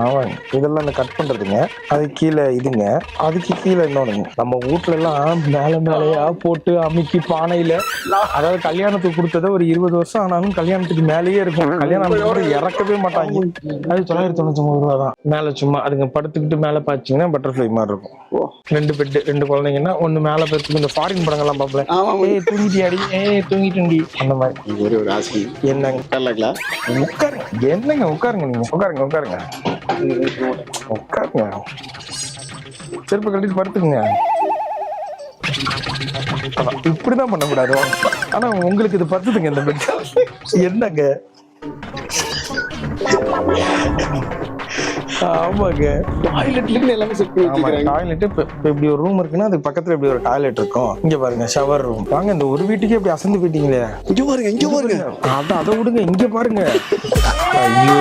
ஆமாங்க, இதெல்லாம் இந்த கட் பண்றதுங்க. அது கீழே இதுங்க, அதுக்கு கீழே இன்னொன்னுங்க. நம்ம வீட்ல எல்லாம் மேல மேலையா போட்டு அமுக்கி பானையில, அதாவது கல்யாணத்துக்கு கொடுத்ததை ஒரு 20 வருஷம் ஆனாலும் கல்யாணத்துக்கு மேலேயே இருக்கும். கல்யாணம் கூட இறக்கவே மாட்டாங்க. அது 999 ரூபா தான். மேல சும்மா அதுங்க படுத்துக்கிட்டு மேல பாத்தீங்கன்னா பட்டர்ஃபிளை மாதிரி இருக்கும். 2 பெட்டு, 2 குழந்தைங்கன்னா ஒண்ணு மேல படுத்து, இந்த ஃபாரின் படங்கள்லாம் பாப்பல, ஏய் தூங்கிட்டியாடி, ஏய் தூங்கிட்டேன்டி, அந்த மாதிரி. ஒரே ஒரு ஆசை. என்னங்க உட்காருங்க, என்னங்க உட்காருங்க, நீங்க உட்காருங்க உட்காருங்க உட்காருங்க, செருப்பு கட்டிட்டு படுத்துக்குங்க. இப்படிதான் பண்ணக்கூடாது. ஆனா உங்களுக்கு இது பத்துதுங்க இந்த பெட். என்னங்க? ஆமாங்க, டாய்லெட்ல இருந்து எல்லாமே செட் பண்ணி வச்சிருக்காங்க. டாய்லெட் இப்படி ஒரு ரூம் இருக்குன்னா அதுக்கு பக்கத்துல இப்படி ஒரு டாய்லெட் இருக்கும். இங்க பாருங்க ஷவர் ரூம். வாங்க, இந்த ஒரு வீட்டுக்கே இப்படி அசந்து போயிட்டீங்களே. இங்க பாருங்க, இங்க பாருங்க. அதை விடுங்க, இங்க பாருங்க. ஐயோ